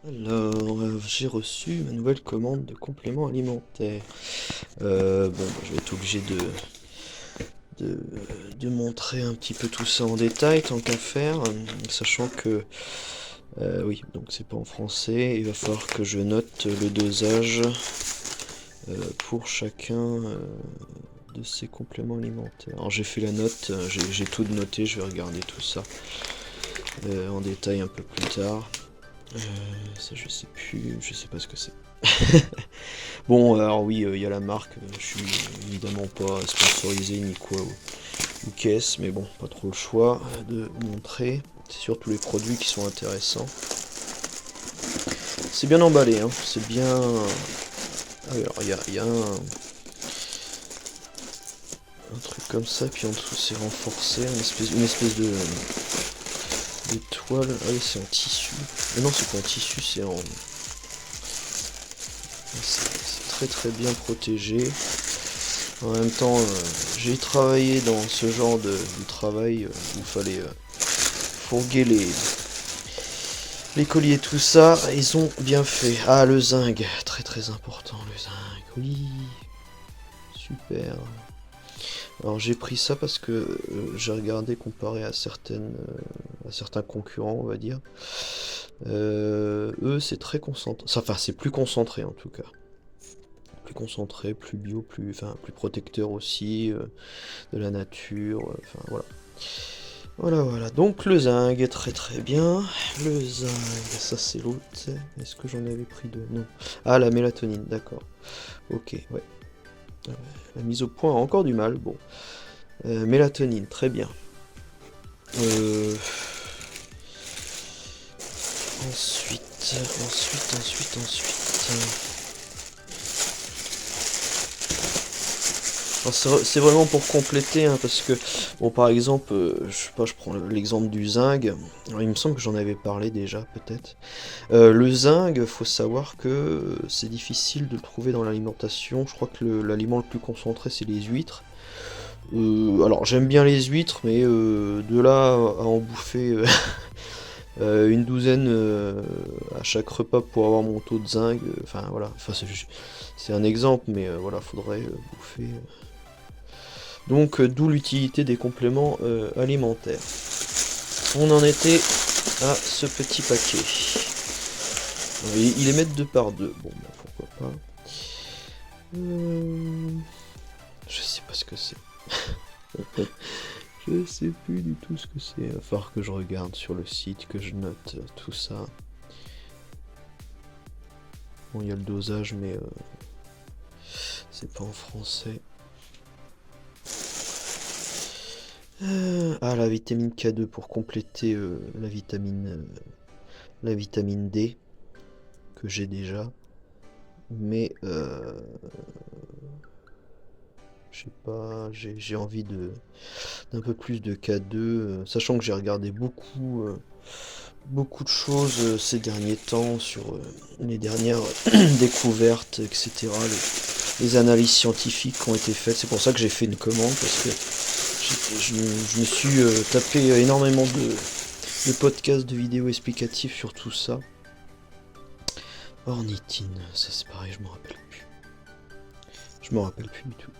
Alors, j'ai reçu ma nouvelle commande de compléments alimentaires. Je vais être obligé de, de montrer un petit peu tout ça en détail, tant qu'à faire, sachant que, oui, donc c'est pas en français, il va falloir que je note le dosage pour chacun de ces compléments alimentaires. Alors j'ai fait la note, j'ai tout noté, je vais regarder tout ça en détail un peu plus tard. Ça je sais plus, je sais pas ce que c'est. Bon, alors oui, il y a la marque, je suis évidemment pas sponsorisé ni quoi ou qu'est-ce, mais bon, pas trop le choix de montrer. C'est surtout les produits qui sont intéressants. C'est bien emballé, hein, c'est bien... Ah oui, alors il y a un truc comme ça, puis en dessous c'est renforcé, une espèce de toile. Ah oui, c'est en tissu. Mais non, c'est pas en tissu, c'est en... C'est très très bien protégé. En même temps, j'ai travaillé dans ce genre de travail où il fallait fourguer les colliers, tout ça. Ils ont bien fait. Ah, le zinc, très très important, le zinc. Oui, super. Alors j'ai pris ça parce que j'ai regardé comparé à à certains concurrents, on va dire. Eux, c'est très concentré. Enfin, c'est plus concentré en tout cas. Plus concentré, plus bio, plus protecteur aussi de la nature. Enfin voilà. Voilà. Donc le zinc est très très bien. Le zinc, ça c'est l'autre. Est-ce que j'en avais pris deux? Non. Ah, la mélatonine, d'accord. Ok, ouais. La mise au point a encore du mal. Bon. Mélatonine, très bien. Euh, ensuite. C'est vraiment pour compléter, hein, parce que, bon, par exemple, je sais pas, je prends l'exemple du zinc. Alors, il me semble que j'en avais parlé déjà, peut-être. Le zinc, faut savoir que c'est difficile de le trouver dans l'alimentation. Je crois que l'aliment le plus concentré, c'est les huîtres. Alors, j'aime bien les huîtres, mais de là à en bouffer une douzaine à chaque repas pour avoir mon taux de zinc, enfin voilà, c'est un exemple, mais voilà, faudrait bouffer. Donc d'où l'utilité des compléments alimentaires. On en était à ce petit paquet. Il est mettre deux par deux. Bon, bah, pourquoi pas. Je sais pas ce que c'est. Je sais plus du tout ce que c'est. Il va falloir que je regarde sur le site, que je note tout ça. Bon, il y a le dosage, mais c'est pas en français. Ah, la vitamine K2 pour compléter la vitamine D que j'ai déjà. Mais je sais pas, j'ai envie d'un peu plus de K2, sachant que j'ai regardé beaucoup de choses ces derniers temps sur les dernières découvertes, etc. Les analyses scientifiques qui ont été faites. C'est pour ça que j'ai fait une commande, parce que je me suis tapé énormément de podcasts, de vidéos explicatives sur tout ça. Ornithine, ça c'est pareil, je me rappelle plus. Je me rappelle plus du tout.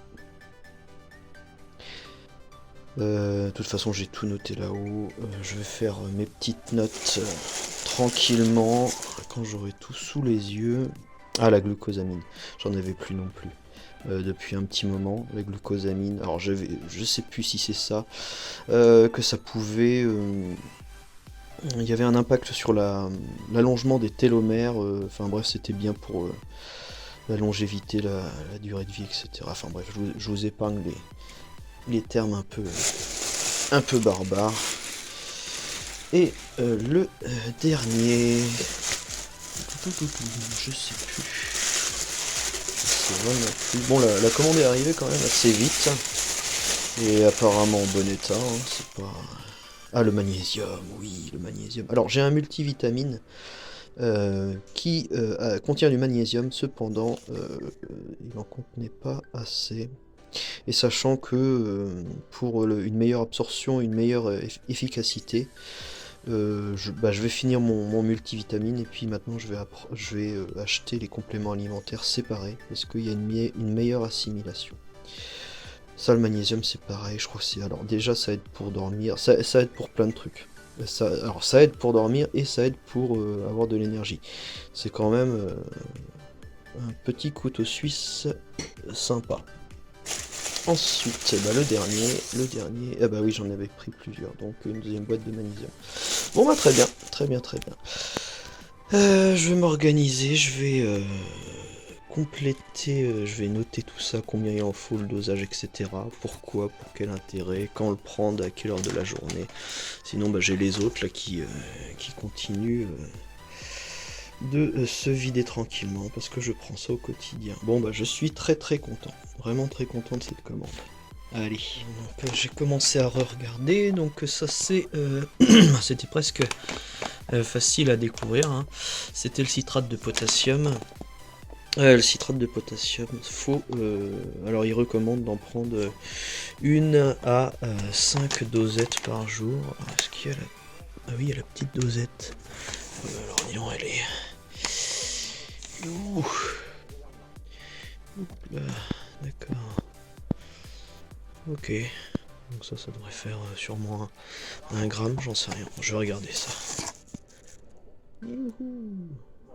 De toute façon, j'ai tout noté là-haut. Je vais faire mes petites notes tranquillement quand j'aurai tout sous les yeux. Ah, la glucosamine, j'en avais plus non plus. Depuis un petit moment, la glucosamine. Alors, je sais plus si c'est ça, que ça pouvait. Il y avait un impact sur l'allongement des télomères. Enfin bref, c'était bien pour la longévité, la durée de vie, etc. Enfin bref, je vous épargne les termes un peu barbares. Et le dernier, je sais plus. Bon, la commande est arrivée quand même assez vite. Et apparemment en bon état, hein, c'est pas... Ah, le magnésium, oui, le magnésium. Alors, j'ai un multivitamine qui contient du magnésium, cependant, il n'en contenait pas assez. Et sachant que pour une meilleure absorption, une meilleure efficacité, je vais finir mon multivitamine et puis maintenant je vais acheter les compléments alimentaires séparés parce qu'il y a une meilleure assimilation. Ça, le magnésium, c'est pareil, je crois que c'est... Alors déjà, ça aide pour dormir, ça aide pour plein de trucs. Alors ça aide pour dormir et ça aide pour avoir de l'énergie. C'est quand même un petit couteau suisse sympa. Ensuite, bah, le dernier, ah bah oui, j'en avais pris plusieurs, donc une deuxième boîte de magnésium. Bon bah très bien, très bien, très bien. Je vais m'organiser, je vais compléter, je vais noter tout ça, combien il en faut, le dosage, etc. Pourquoi, pour quel intérêt, quand le prendre, à quelle heure de la journée. Sinon, bah, j'ai les autres là qui continuent de se vider tranquillement parce que je prends ça au quotidien. Bon bah je suis très très content, vraiment très content de cette commande. Allez, donc j'ai commencé à re-regarder, donc ça c'est... c'était presque facile à découvrir, hein. C'était le citrate de potassium. Le citrate de potassium, alors il recommande d'en prendre 1 à 5 dosettes par jour. Est-ce qu'il y a la... Ah oui, il y a la petite dosette. Alors disons, elle est... Ouh. Oup là, d'accord. Ok. Donc ça devrait faire sûrement 1 gramme, j'en sais rien. Je vais regarder ça. Youhou.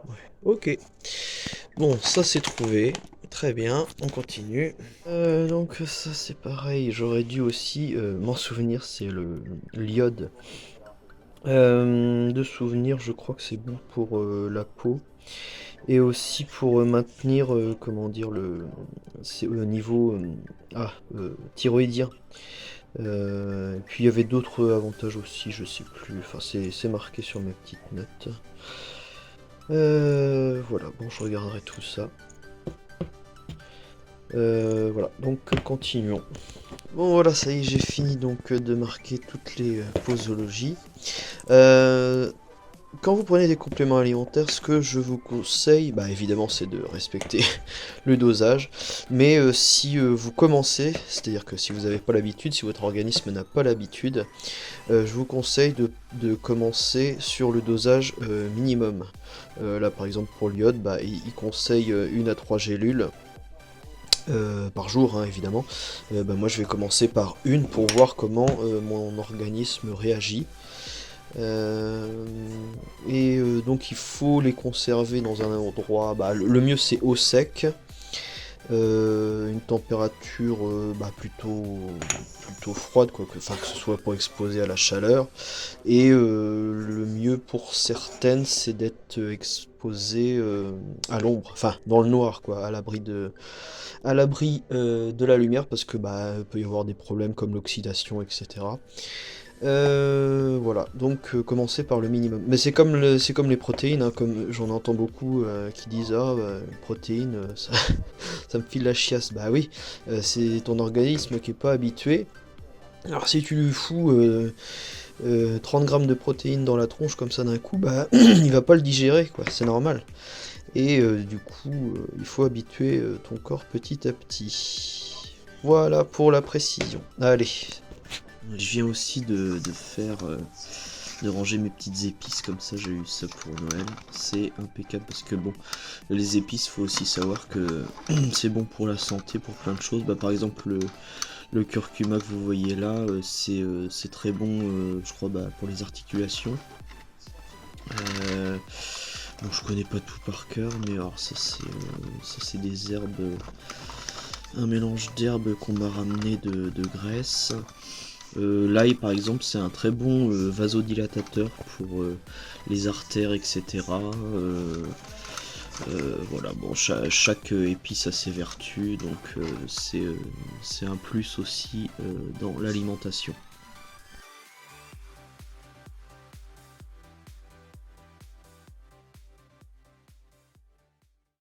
Ouais, ok. Bon, ça c'est trouvé. Très bien, on continue. Donc ça c'est pareil, j'aurais dû aussi m'en souvenir, c'est l'iode. De souvenir, je crois que c'est bon pour la peau. Et aussi pour maintenir, comment dire, c'est au niveau thyroïdien. Et puis il y avait d'autres avantages aussi, je sais plus. Enfin, c'est marqué sur mes petites notes. Voilà, bon, je regarderai tout ça. Voilà, donc continuons. Bon voilà, ça y est, j'ai fini donc de marquer toutes les posologies. Quand vous prenez des compléments alimentaires, ce que je vous conseille, bah évidemment, c'est de respecter le dosage. Mais si vous commencez, c'est-à-dire que si vous n'avez pas l'habitude, si votre organisme n'a pas l'habitude, je vous conseille de commencer sur le dosage minimum. Là, par exemple, pour l'iode, bah, il conseille 1 à 3 gélules. Par jour, hein, évidemment. Bah, moi, je vais commencer par une pour voir comment mon organisme réagit. Donc il faut les conserver dans un endroit, bah, le mieux c'est au sec, une température plutôt froide, quoi, que ce soit pas exposé à la chaleur, et le mieux pour certaines c'est d'être exposé à l'ombre, enfin dans le noir, quoi, à l'abri de la lumière, parce que bah peut y avoir des problèmes comme l'oxydation, etc. Voilà, donc commencer par le minimum. Mais c'est comme les protéines, hein, comme j'en entends beaucoup qui disent ah protéines, ça me file la chiasse. Bah oui, c'est ton organisme qui est pas habitué. Alors si tu lui fous 30 grammes de protéines dans la tronche comme ça d'un coup, bah il va pas le digérer, quoi, c'est normal. Et du coup, il faut habituer ton corps petit à petit. Voilà pour la précision. Allez. Je viens aussi de ranger mes petites épices, comme ça j'ai eu ça pour Noël. C'est impeccable parce que bon, les épices, faut aussi savoir que c'est bon pour la santé, pour plein de choses. Bah, par exemple, le curcuma que vous voyez là, c'est très bon, je crois, bah, pour les articulations. Bon, je connais pas tout par cœur, mais alors ça c'est des herbes, un mélange d'herbes qu'on m'a ramené de Grèce. L'ail par exemple c'est un très bon vasodilatateur pour les artères, etc. Voilà, bon, chaque épice a ses vertus, donc c'est un plus aussi dans l'alimentation.